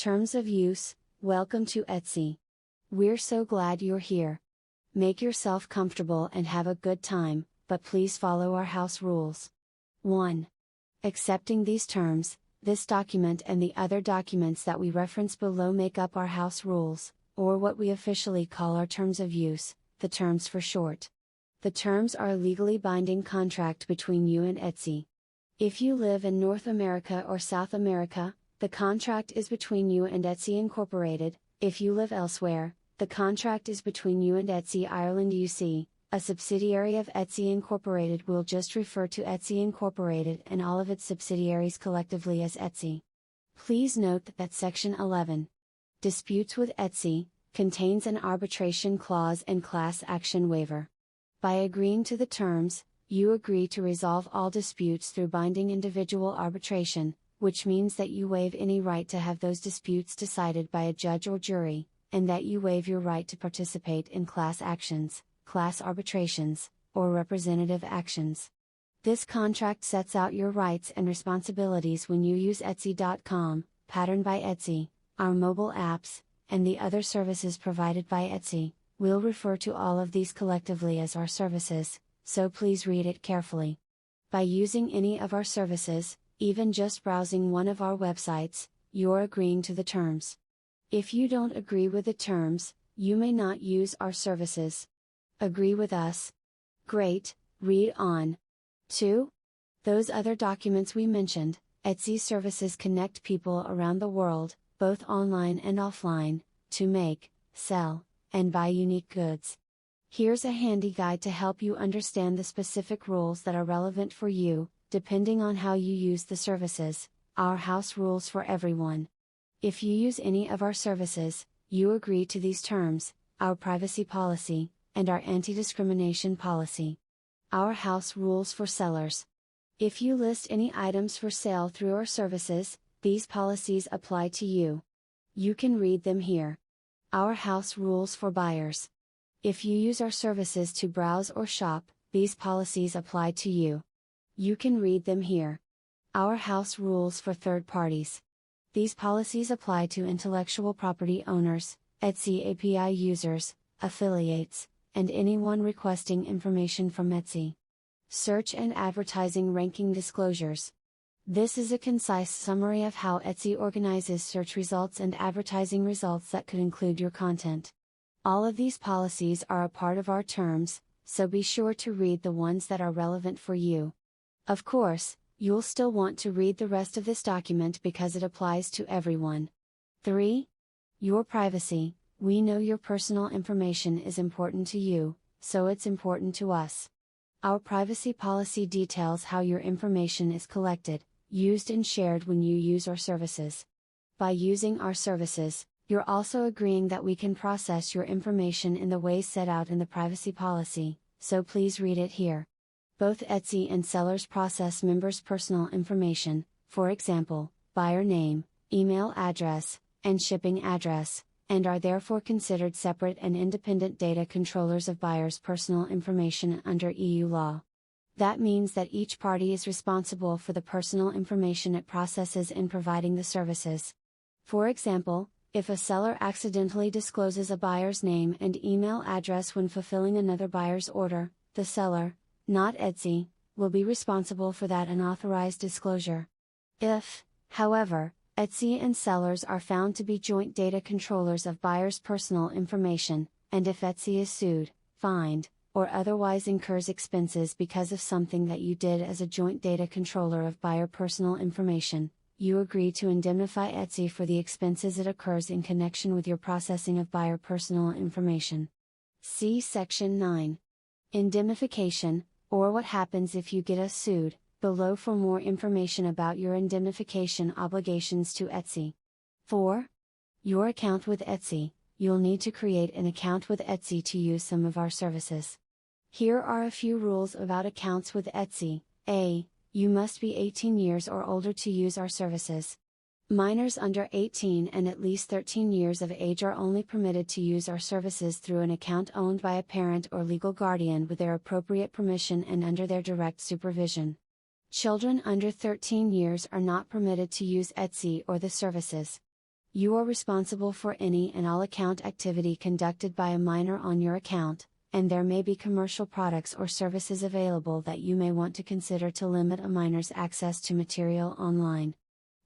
Terms of use. Welcome to Etsy. We're so glad you're here. Make yourself comfortable and have a good time, but please follow our house rules. 1. Accepting these terms, this document and the other documents that we reference below make up our house rules, or what we officially call our terms of use, the terms for short. The terms are a legally binding contract between you and Etsy. If you live in North America or South America, the contract is between you and Etsy Incorporated. If you live elsewhere, the contract is between you and Etsy Ireland UC, a subsidiary of Etsy Incorporated. We'll just refer to Etsy Incorporated and all of its subsidiaries collectively as Etsy. Please note that Section 11, Disputes with Etsy, contains an arbitration clause and class action waiver. By agreeing to the terms, you agree to resolve all disputes through binding individual arbitration, which means that you waive any right to have those disputes decided by a judge or jury, and that you waive your right to participate in class actions, class arbitrations, or representative actions. This contract sets out your rights and responsibilities when you use Etsy.com, Pattern by Etsy, our mobile apps, and the other services provided by Etsy. We'll refer to all of these collectively as our services, so please read it carefully. By using any of our services, even just browsing one of our websites, you're agreeing to the terms. If you don't agree with the terms, you may not use our services. Agree with us? Great, read on. 2. Those other documents we mentioned. Etsy services connect people around the world, both online and offline, to make, sell, and buy unique goods. Here's a handy guide to help you understand the specific rules that are relevant for you, depending on how you use the services. Our house rules for everyone. If you use any of our services, you agree to these terms, our privacy policy, and our anti-discrimination policy. Our house rules for sellers. If you list any items for sale through our services, these policies apply to you. You can read them here. Our house rules for buyers. If you use our services to browse or shop, these policies apply to you. You can read them here. Our house rules for third parties. These policies apply to intellectual property owners, Etsy API users, affiliates, and anyone requesting information from Etsy. Search and advertising ranking disclosures. This is a concise summary of how Etsy organizes search results and advertising results that could include your content. All of these policies are a part of our terms, so be sure to read the ones that are relevant for you. Of course, you'll still want to read the rest of this document because it applies to everyone. 3. Your privacy. We know your personal information is important to you, so it's important to us. Our privacy policy details how your information is collected, used and shared when you use our services. By using our services, you're also agreeing that we can process your information in the ways set out in the privacy policy, so please read it here. Both Etsy and sellers process members' personal information, for example, buyer name, email address, and shipping address, and are therefore considered separate and independent data controllers of buyers' personal information under EU law. That means that each party is responsible for the personal information it processes in providing the services. For example, if a seller accidentally discloses a buyer's name and email address when fulfilling another buyer's order, the seller, not Etsy, will be responsible for that unauthorized disclosure. If, however, Etsy and sellers are found to be joint data controllers of buyers' personal information, and if Etsy is sued, fined, or otherwise incurs expenses because of something that you did as a joint data controller of buyer personal information, you agree to indemnify Etsy for the expenses it occurs in connection with your processing of buyer personal information. See Section 9. Indemnification, or what happens if you get us sued, below for more information about your indemnification obligations to Etsy. 4. Your account with Etsy. You'll need to create an account with Etsy to use some of our services. Here are a few rules about accounts with Etsy. A. You must be 18 years or older to use our services. Minors under 18 and at least 13 years of age are only permitted to use our services through an account owned by a parent or legal guardian with their appropriate permission and under their direct supervision. Children under 13 years are not permitted to use Etsy or the services. You are responsible for any and all account activity conducted by a minor on your account, and there may be commercial products or services available that you may want to consider to limit a minor's access to material online.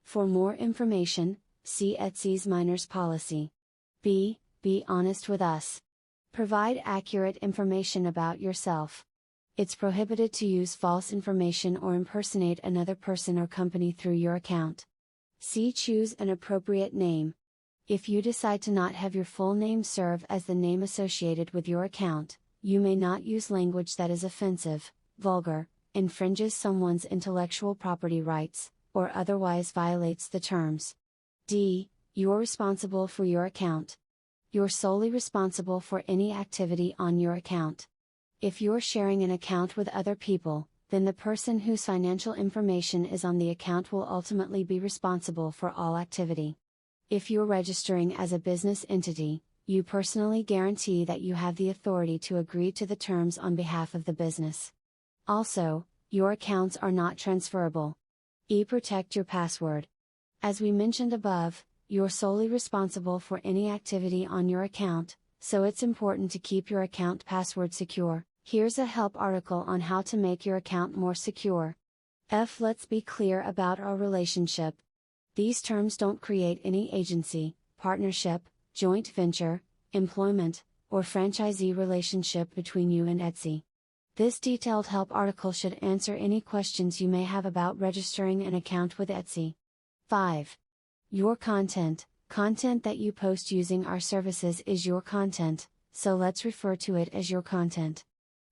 For more information, see Etsy's Minors Policy. B. Be honest with us. Provide accurate information about yourself. It's prohibited to use false information or impersonate another person or company through your account. C. Choose an appropriate name. If you decide to not have your full name serve as the name associated with your account, you may not use language that is offensive, vulgar, infringes someone's intellectual property rights, or otherwise violates the terms. D. You're responsible for your account. You're solely responsible for any activity on your account. If you're sharing an account with other people, then the person whose financial information is on the account will ultimately be responsible for all activity. If you're registering as a business entity, you personally guarantee that you have the authority to agree to the terms on behalf of the business. Also, your accounts are not transferable. E. Protect your password. As we mentioned above, you're solely responsible for any activity on your account, so it's important to keep your account password secure. Here's a help article on how to make your account more secure. F. Let's be clear about our relationship. These terms don't create any agency, partnership, joint venture, employment, or franchisee relationship between you and Etsy. This detailed help article should answer any questions you may have about registering an account with Etsy. 5. Your content. Content that you post using our services is your content, so let's refer to it as your content.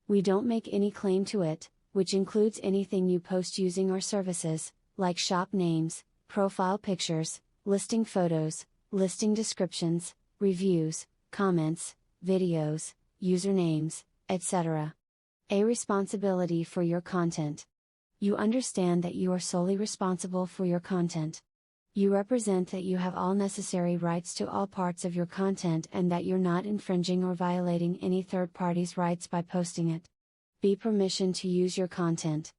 We don't make any claim to it, which includes anything you post using our services, like shop names, profile pictures, listing photos, listing descriptions, reviews, comments, videos, usernames, etc. A. Responsibility for your content. You understand that you are solely responsible for your content. You represent that you have all necessary rights to all parts of your content and that you're not infringing or violating any third party's rights by posting it. B. Permission to use your content.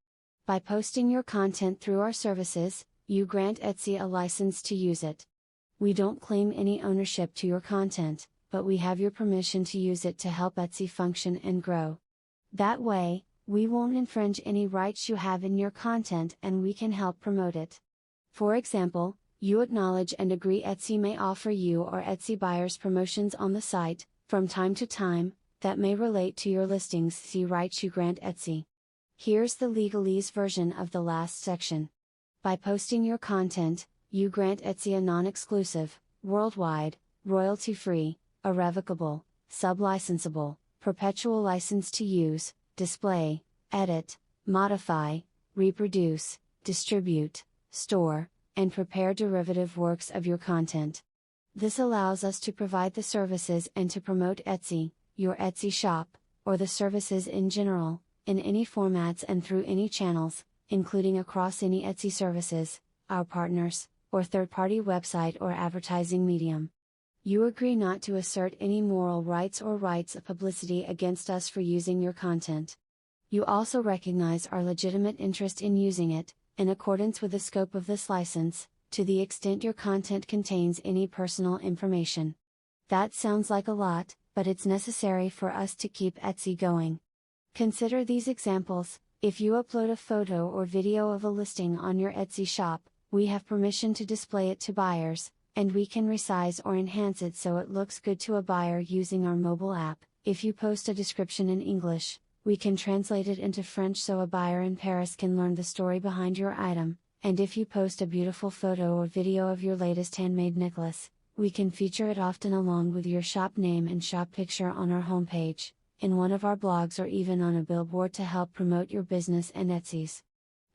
By posting your content through our services, you grant Etsy a license to use it. We don't claim any ownership to your content, but we have your permission to use it to help Etsy function and grow. That way, we won't infringe any rights you have in your content and we can help promote it. For example, you acknowledge and agree Etsy may offer you or Etsy buyers promotions on the site, from time to time, that may relate to your listings. See rights you grant Etsy. Here's the legalese version of the last section. By posting your content, you grant Etsy a non-exclusive, worldwide, royalty-free, irrevocable, sub-licensable, perpetual license to use, display, edit, modify, reproduce, distribute, store, and prepare derivative works of your content. This allows us to provide the services and to promote Etsy, your Etsy shop, or the services in general, in any formats and through any channels, including across any Etsy services, our partners, or third-party website or advertising medium. You agree not to assert any moral rights or rights of publicity against us for using your content. You also recognize our legitimate interest in using it, in accordance with the scope of this license, to the extent your content contains any personal information. That sounds like a lot, but it's necessary for us to keep Etsy going. Consider these examples. If you upload a photo or video of a listing on your Etsy shop, we have permission to display it to buyers, and we can resize or enhance it so it looks good to a buyer using our mobile app. If you post a description in English, we can translate it into French so a buyer in Paris can learn the story behind your item, and if you post a beautiful photo or video of your latest handmade necklace, we can feature it often along with your shop name and shop picture on our homepage, in one of our blogs, or even on a billboard to help promote your business and Etsy's.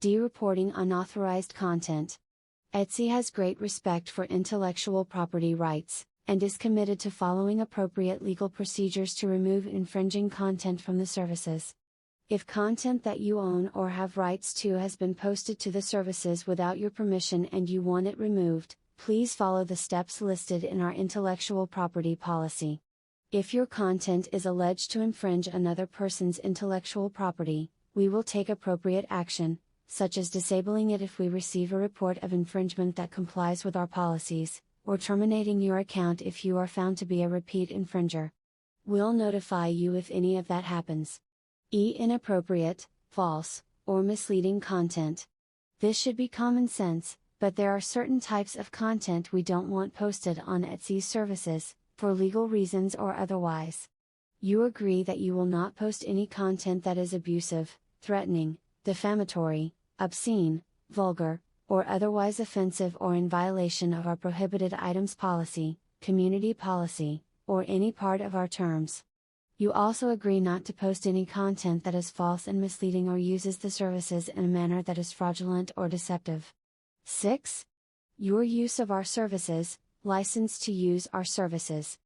D. Reporting unauthorized content. Etsy has great respect for intellectual property rights, and is committed to following appropriate legal procedures to remove infringing content from the services. If content that you own or have rights to has been posted to the services without your permission and you want it removed, please follow the steps listed in our intellectual property policy. If your content is alleged to infringe another person's intellectual property, we will take appropriate action, such as disabling it if we receive a report of infringement that complies with our policies, or terminating your account if you are found to be a repeat infringer. We'll notify you if any of that happens. Inappropriate, false, or misleading content. This should be common sense, but there are certain types of content we don't want posted on Etsy's services, for legal reasons or otherwise. You agree that you will not post any content that is abusive, threatening, defamatory, obscene, vulgar, or otherwise offensive or in violation of our prohibited items policy, community policy, or any part of our terms. You also agree not to post any content that is false and misleading or uses the services in a manner that is fraudulent or deceptive. 6. Your use of our services, license to use our services.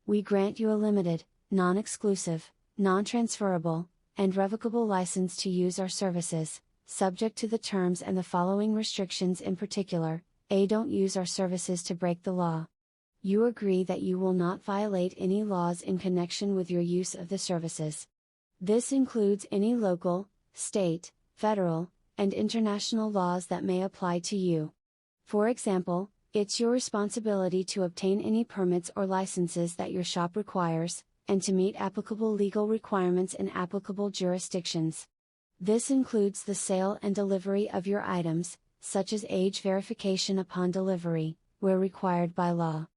We grant you a limited, non-exclusive, non-transferable, and revocable license to use our services, subject to the terms and the following restrictions in particular. A. Don't use our services to break the law. You agree that you will not violate any laws in connection with your use of the services. This includes any local, state, federal, and international laws that may apply to you. For example, it's your responsibility to obtain any permits or licenses that your shop requires, and to meet applicable legal requirements in applicable jurisdictions. This includes the sale and delivery of your items, such as age verification upon delivery, where required by law.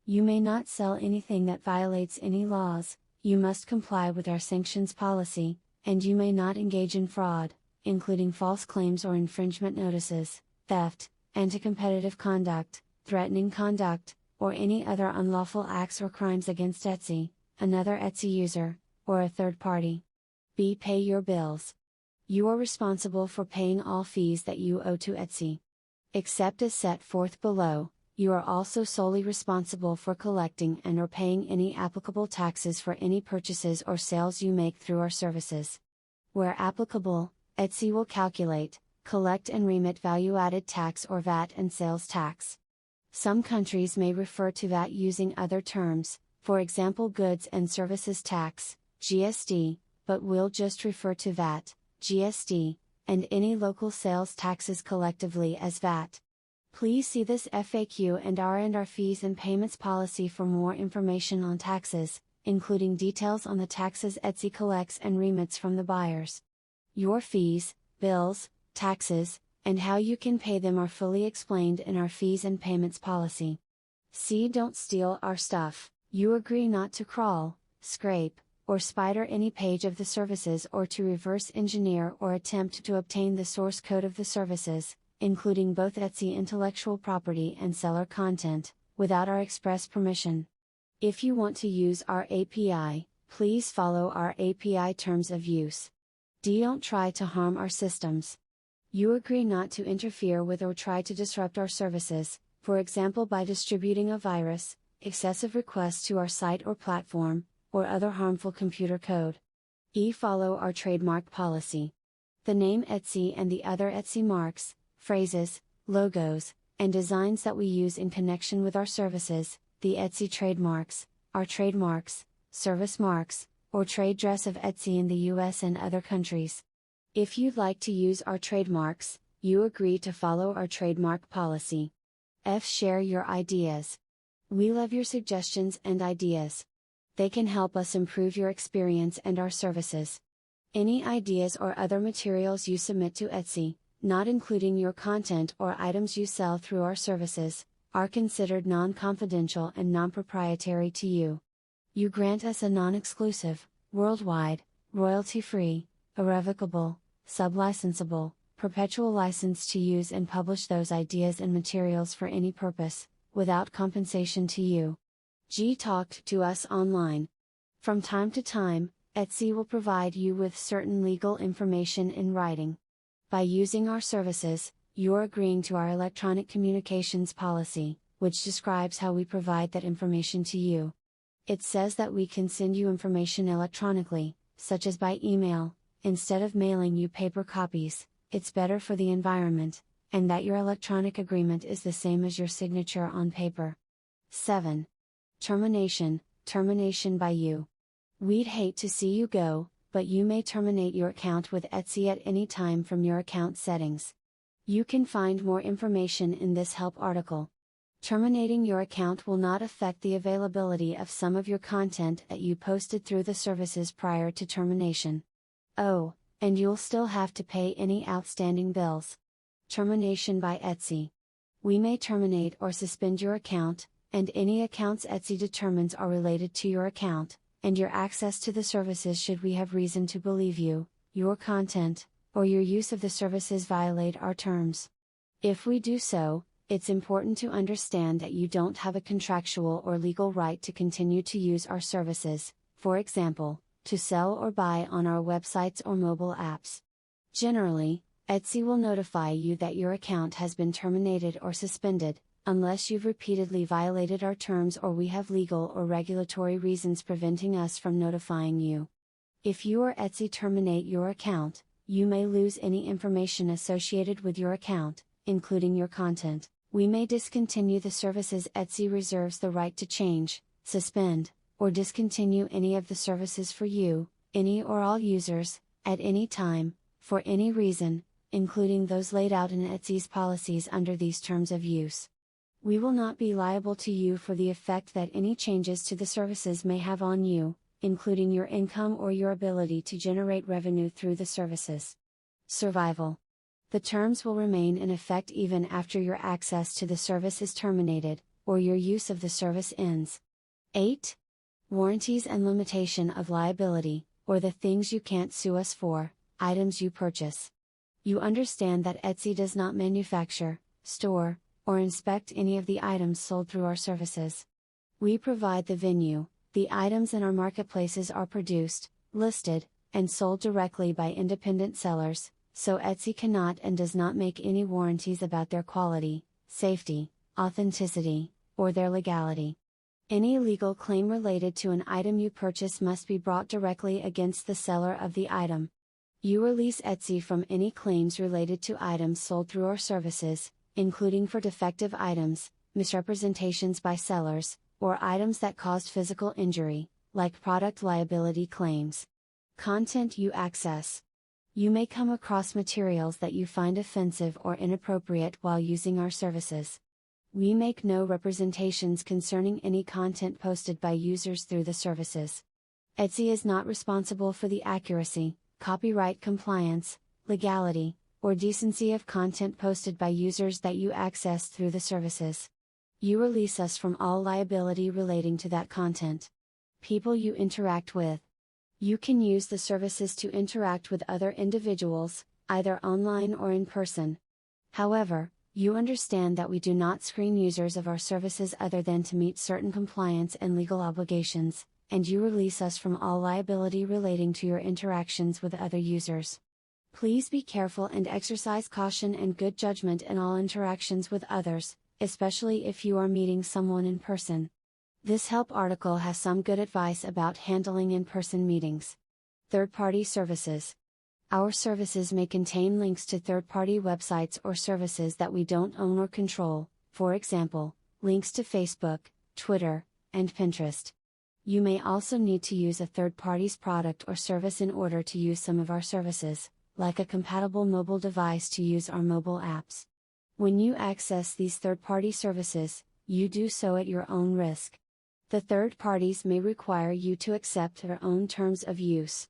You may not sell anything that violates any laws, you must comply with our sanctions policy, and you may not engage in fraud, including false claims or infringement notices, theft, anti-competitive conduct, threatening conduct, or any other unlawful acts or crimes against Etsy, another Etsy user, or a third party. B. Pay your bills. You are responsible for paying all fees that you owe to Etsy. Except as set forth below, you are also solely responsible for collecting and or paying any applicable taxes for any purchases or sales you make through our services. Where applicable, Etsy will calculate, collect and remit value-added tax or VAT and sales tax. Some countries may refer to VAT using other terms, for example goods and services tax, GST, but we'll just refer to VAT, GST, and any local sales taxes collectively as VAT. Please see this FAQ and our fees and payments policy for more information on taxes, including details on the taxes Etsy collects and remits from the buyers. Your fees, bills, taxes, and how you can pay them are fully explained in our fees and payments policy. C. Don't steal our stuff. You agree not to crawl, scrape, or spider any page of the services or to reverse engineer or attempt to obtain the source code of the services, including both Etsy intellectual property and seller content, without our express permission. If you want to use our API, please follow our API terms of use. D. Don't try to harm our systems. You agree not to interfere with or try to disrupt our services, for example by distributing a virus, excessive requests to our site or platform, or other harmful computer code. E. Follow our trademark policy. The name Etsy and the other Etsy marks, phrases, logos, and designs that we use in connection with our services, the Etsy trademarks, our trademarks, service marks, or trade dress of Etsy in the US and other countries. If you'd like to use our trademarks, you agree to follow our trademark policy. F. Share your ideas. We love your suggestions and ideas. They can help us improve your experience and our services. Any ideas or other materials you submit to Etsy, not including your content or items you sell through our services, are considered non-confidential and non-proprietary to you. You grant us a non-exclusive, worldwide, royalty-free, irrevocable, sub-licensable, perpetual license to use and publish those ideas and materials for any purpose, without compensation to you. G. Talk to us online. From time to time, Etsy will provide you with certain legal information in writing. By using our services, you're agreeing to our electronic communications policy, which describes how we provide that information to you. It says that we can send you information electronically, such as by email, instead of mailing you paper copies. It's better for the environment, and that your electronic agreement is the same as your signature on paper. 7. Termination by you. We'd hate to see you go, but you may terminate your account with Etsy at any time from your account settings. You can find more information in this help article. Terminating your account will not affect the availability of some of your content that you posted through the services prior to termination. Oh, and you'll still have to pay any outstanding bills. Termination by Etsy. We may terminate or suspend your account, and any accounts Etsy determines are related to your account, and your access to the services should we have reason to believe you, your content, or your use of the services violate our terms. If we do so, it's important to understand that you don't have a contractual or legal right to continue to use our services, for example, to sell or buy on our websites or mobile apps. Generally, Etsy will notify you that your account has been terminated or suspended, unless you've repeatedly violated our terms or we have legal or regulatory reasons preventing us from notifying you. If you or Etsy terminate your account, you may lose any information associated with your account, including your content. We may discontinue the services. Etsy reserves the right to change, suspend, or discontinue any of the services for you, any or all users, at any time, for any reason, including those laid out in Etsy's policies under these terms of use. We will not be liable to you for the effect that any changes to the services may have on you, including your income or your ability to generate revenue through the services. Survival. The terms will remain in effect even after your access to the service is terminated, or your use of the service ends. 8. Warranties and limitation of liability, or the things you can't sue us for, items you purchase. You understand that Etsy does not manufacture, store, or inspect any of the items sold through our services. We provide the venue. The items in our marketplaces are produced, listed, and sold directly by independent sellers, so Etsy cannot and does not make any warranties about their quality, safety, authenticity, or their legality. Any legal claim related to an item you purchase must be brought directly against the seller of the item. You release Etsy from any claims related to items sold through our services, including for defective items, misrepresentations by sellers, or items that caused physical injury, like product liability claims. Content you access. You may come across materials that you find offensive or inappropriate while using our services. We make no representations concerning any content posted by users through the services. Etsy is not responsible for the accuracy, copyright compliance, legality, or decency of content posted by users that you access through the services. You release us from all liability relating to that content. People you interact with. You can use the services to interact with other individuals, either online or in person. However, you understand that we do not screen users of our services other than to meet certain compliance and legal obligations, and you release us from all liability relating to your interactions with other users. Please be careful and exercise caution and good judgment in all interactions with others, especially if you are meeting someone in person. This help article has some good advice about handling in-person meetings. Third-party services. Our services may contain links to third-party websites or services that we don't own or control, for example, links to Facebook, Twitter, and Pinterest. You may also need to use a third party's product or service in order to use some of our services, like a compatible mobile device to use our mobile apps. When you access these third-party services, you do so at your own risk. The third parties may require you to accept their own terms of use.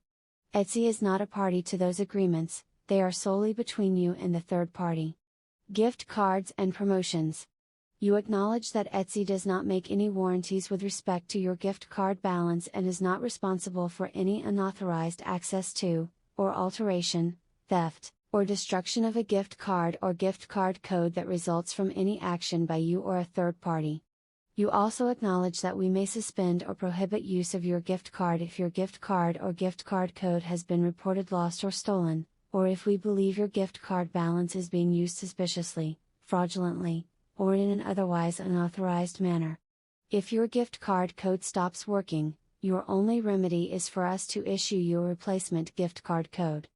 Etsy is not a party to those agreements, they are solely between you and the third party. Gift cards and promotions. You acknowledge that Etsy does not make any warranties with respect to your gift card balance and is not responsible for any unauthorized access to, or alteration, theft, or destruction of a gift card or gift card code that results from any action by you or a third party. You also acknowledge that we may suspend or prohibit use of your gift card if your gift card or gift card code has been reported lost or stolen, or if we believe your gift card balance is being used suspiciously, fraudulently, or in an otherwise unauthorized manner. If your gift card code stops working, your only remedy is for us to issue you a replacement gift card code.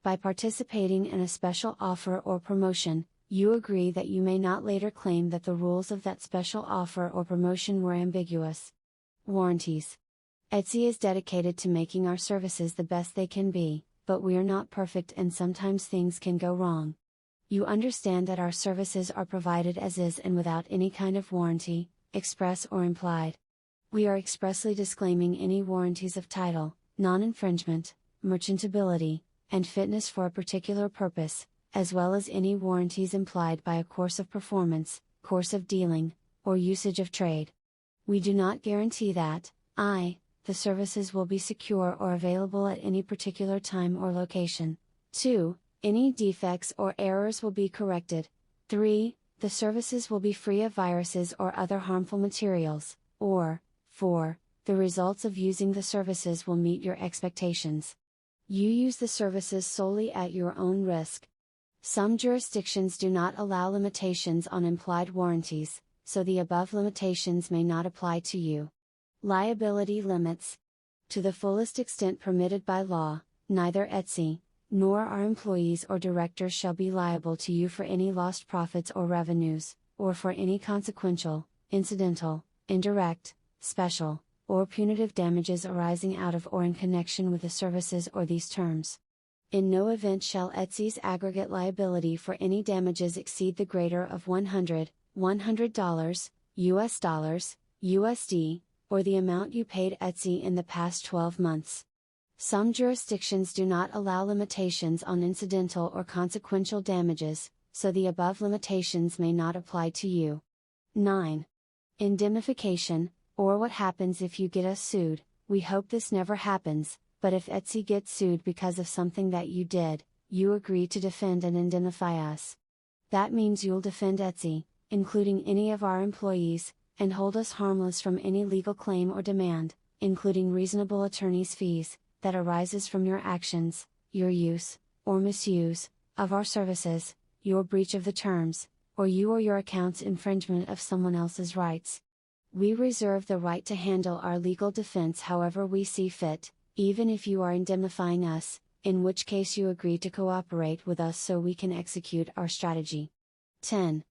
By participating in a special offer or promotion, you agree that you may not later claim that the rules of that special offer or promotion were ambiguous. Warranties. Etsy is dedicated to making our services the best they can be, but we are not perfect and sometimes things can go wrong. You understand that our services are provided as is and without any kind of warranty, express or implied. We are expressly disclaiming any warranties of title, non-infringement, merchantability, and fitness for a particular purpose, as well as any warranties implied by a course of performance, course of dealing, or usage of trade. We do not guarantee that, the services will be secure or available at any particular time or location. 2. Any defects or errors will be corrected. 3. The services will be free of viruses or other harmful materials. Or, 4. The results of using the services will meet your expectations. You use the services solely at your own risk. Some jurisdictions do not allow limitations on implied warranties, so the above limitations may not apply to you. Liability limits. To the fullest extent permitted by law, neither Etsy, nor our employees or directors shall be liable to you for any lost profits or revenues, or for any consequential, incidental, indirect, special, or punitive damages arising out of or in connection with the services or these terms. In no event shall Etsy's aggregate liability for any damages exceed the greater of $100 US dollars, USD, or the amount you paid Etsy in the past 12 months. Some jurisdictions do not allow limitations on incidental or consequential damages, so the above limitations may not apply to you. 9. Indemnification, or what happens if you get us sued. We hope this never happens, but if Etsy gets sued because of something that you did, you agree to defend and indemnify us. That means you'll defend Etsy, including any of our employees, and hold us harmless from any legal claim or demand, including reasonable attorney's fees, that arises from your actions, your use, or misuse, of our services, your breach of the terms, or you or your account's infringement of someone else's rights. We reserve the right to handle our legal defense however we see fit, even if you are indemnifying us, in which case you agree to cooperate with us so we can execute our strategy. 10.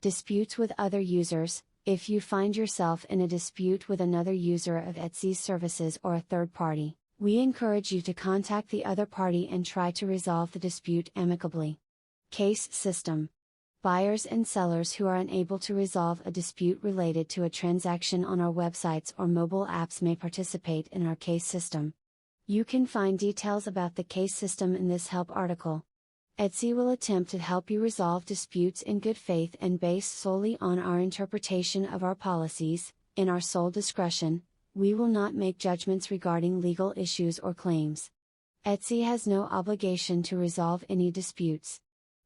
Disputes with other users. If you find yourself in a dispute with another user of Etsy's services or a third party, we encourage you to contact the other party and try to resolve the dispute amicably. Case system. Buyers and sellers who are unable to resolve a dispute related to a transaction on our websites or mobile apps may participate in our case system. You can find details about the case system in this help article. Etsy will attempt to help you resolve disputes in good faith and based solely on our interpretation of our policies. In our sole discretion, we will not make judgments regarding legal issues or claims. Etsy has no obligation to resolve any disputes.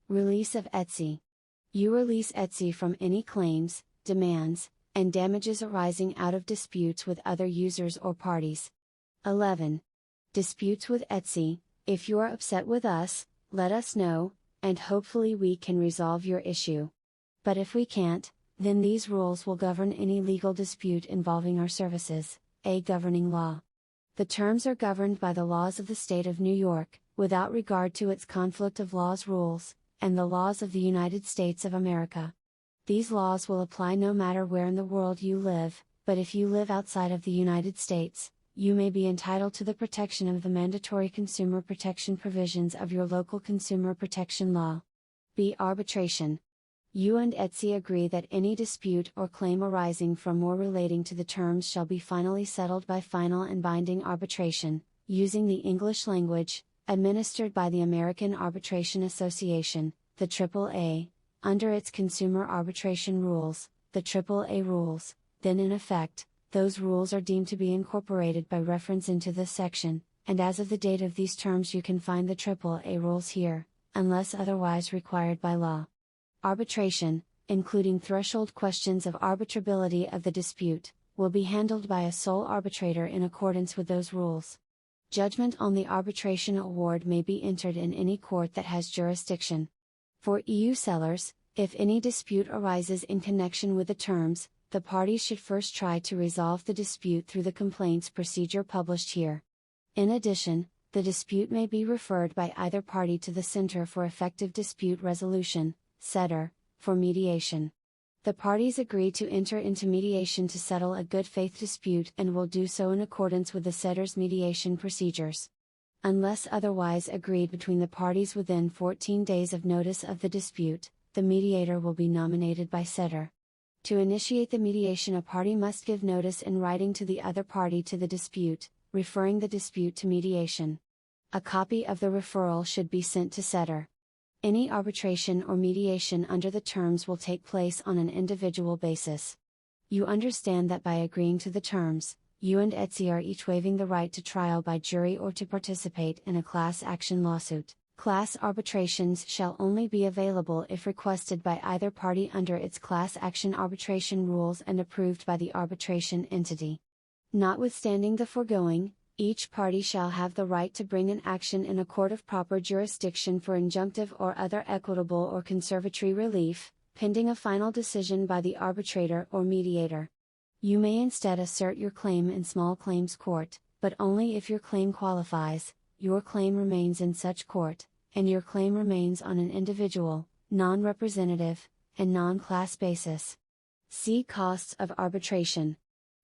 Release of Etsy. You release Etsy from any claims, demands, and damages arising out of disputes with other users or parties. 11. Disputes with Etsy. If you are upset with us, let us know, and hopefully we can resolve your issue. But if we can't, then these rules will govern any legal dispute involving our services. A governing law. The terms are governed by the laws of the state of New York, without regard to its conflict of laws rules, and the laws of the United States of America. These laws will apply no matter where in the world you live, but if you live outside of the United States, you may be entitled to the protection of the mandatory consumer protection provisions of your local consumer protection law. B. Arbitration. You and Etsy agree that any dispute or claim arising from or relating to the terms shall be finally settled by final and binding arbitration, using the English language, administered by the American Arbitration Association, the AAA, under its consumer arbitration rules, the AAA rules, then in effect. Those rules are deemed to be incorporated by reference into this section, and as of the date of these terms you can find the AAA rules here, unless otherwise required by law. Arbitration, including threshold questions of arbitrability of the dispute, will be handled by a sole arbitrator in accordance with those rules. Judgment on the arbitration award may be entered in any court that has jurisdiction. For EU sellers, if any dispute arises in connection with the terms, the parties should first try to resolve the dispute through the complaints procedure published here. In addition, the dispute may be referred by either party to the Center for Effective Dispute Resolution, CEDR, for mediation. The parties agree to enter into mediation to settle a good faith dispute and will do so in accordance with the CEDR's mediation procedures. Unless otherwise agreed between the parties within 14 days of notice of the dispute, the mediator will be nominated by SEDAR. To initiate the mediation, a party must give notice in writing to the other party to the dispute, referring the dispute to mediation. A copy of the referral should be sent to SEDAR. Any arbitration or mediation under the terms will take place on an individual basis. You understand that by agreeing to the terms, you and Etsy are each waiving the right to trial by jury or to participate in a class action lawsuit. Class arbitrations shall only be available if requested by either party under its class action arbitration rules and approved by the arbitration entity. Notwithstanding the foregoing, each party shall have the right to bring an action in a court of proper jurisdiction for injunctive or other equitable or conservatory relief, pending a final decision by the arbitrator or mediator. You may instead assert your claim in small claims court, but only if your claim qualifies, your claim remains in such court, and your claim remains on an individual, non-representative, and non-class basis. See Costs of Arbitration.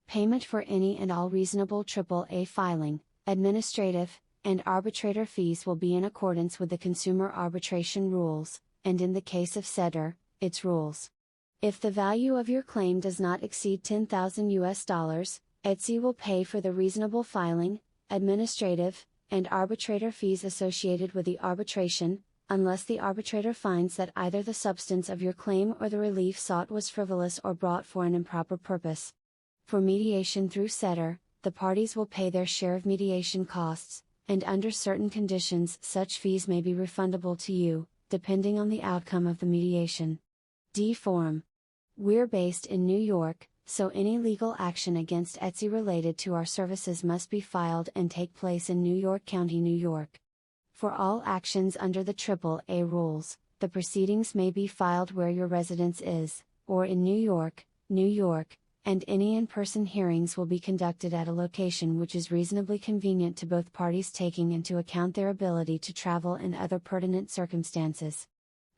Payment for any and all reasonable AAA filing, administrative, and arbitrator fees will be in accordance with the Consumer Arbitration Rules, and in the case of SEDAR, its rules. If the value of your claim does not exceed $10,000, Etsy will pay for the reasonable filing, administrative, and arbitrator fees associated with the arbitration, unless the arbitrator finds that either the substance of your claim or the relief sought was frivolous or brought for an improper purpose. For mediation through SEDAR, the parties will pay their share of mediation costs, and under certain conditions such fees may be refundable to you, depending on the outcome of the mediation. D. Forum. We're based in New York, so any legal action against Etsy related to our services must be filed and take place in New York County, New York. For all actions under the AAA rules, the proceedings may be filed where your residence is, or in New York, and any in-person hearings will be conducted at a location which is reasonably convenient to both parties, taking into account their ability to travel and other pertinent circumstances.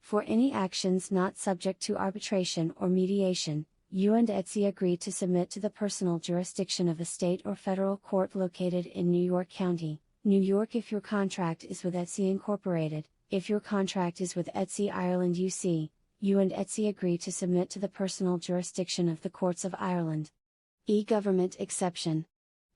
For any actions not subject to arbitration or mediation, you and Etsy agree to submit to the personal jurisdiction of a state or federal court located in New York County, New York if your contract is with Etsy Incorporated. If your contract is with Etsy Ireland UC, you and Etsy agree to submit to the personal jurisdiction of the courts of Ireland. E-Government Exception.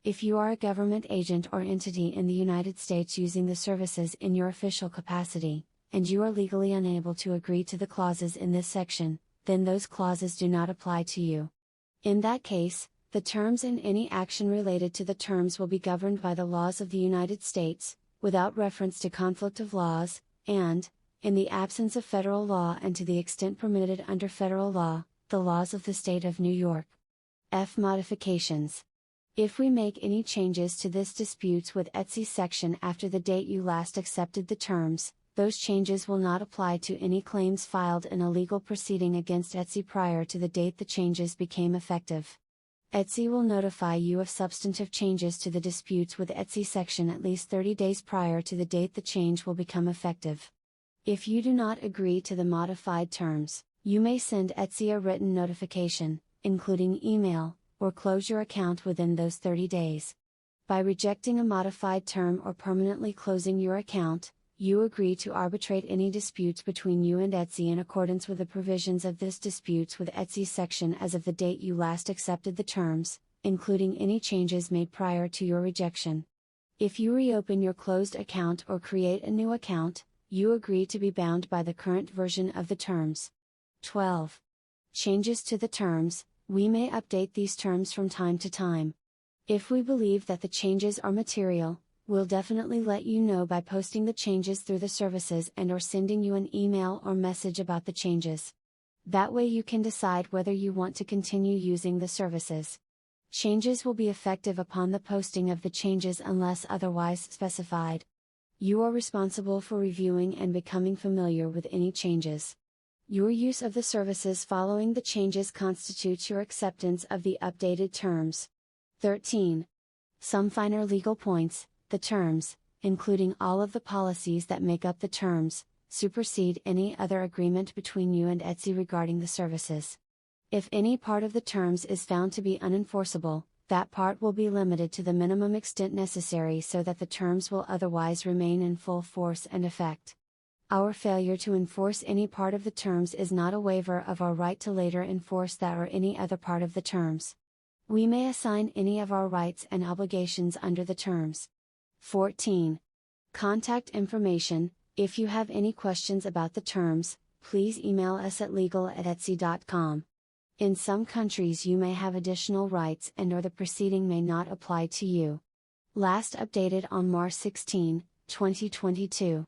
If you are a government agent or entity in the United States using the services in your official capacity, and you are legally unable to agree to the clauses in this section, then those clauses do not apply to you. In that case, the terms in any action related to the terms will be governed by the laws of the United States, without reference to conflict of laws, and, in the absence of federal law and to the extent permitted under federal law, the laws of the state of New York. F. Modifications. If we make any changes to this disputes with Etsy section after the date you last accepted the terms, those changes will not apply to any claims filed in a legal proceeding against Etsy prior to the date the changes became effective. Etsy will notify you of substantive changes to the disputes with Etsy section at least 30 days prior to the date the change will become effective. If you do not agree to the modified terms, you may send Etsy a written notification, including email, or close your account within those 30 days. By rejecting a modified term or permanently closing your account, you agree to arbitrate any disputes between you and Etsy in accordance with the provisions of this disputes with Etsy section as of the date you last accepted the terms, including any changes made prior to your rejection. If you reopen your closed account or create a new account, you agree to be bound by the current version of the terms. 12. Changes to the terms. We may update these terms from time to time. If we believe that the changes are material, we'll definitely let you know by posting the changes through the services and/or sending you an email or message about the changes. That way you can decide whether you want to continue using the services. Changes will be effective upon the posting of the changes unless otherwise specified. You are responsible for reviewing and becoming familiar with any changes. Your use of the services following the changes constitutes your acceptance of the updated terms. 13. Some finer legal points. The terms, including all of the policies that make up the terms, supersede any other agreement between you and Etsy regarding the services. If any part of the terms is found to be unenforceable, that part will be limited to the minimum extent necessary so that the terms will otherwise remain in full force and effect. Our failure to enforce any part of the terms is not a waiver of our right to later enforce that or any other part of the terms. We may assign any of our rights and obligations under the terms. 14. Contact information. If you have any questions about the terms, please email us at legal@etsy.com. In some countries you may have additional rights and/or the proceeding may not apply to you. Last updated on March 16, 2022.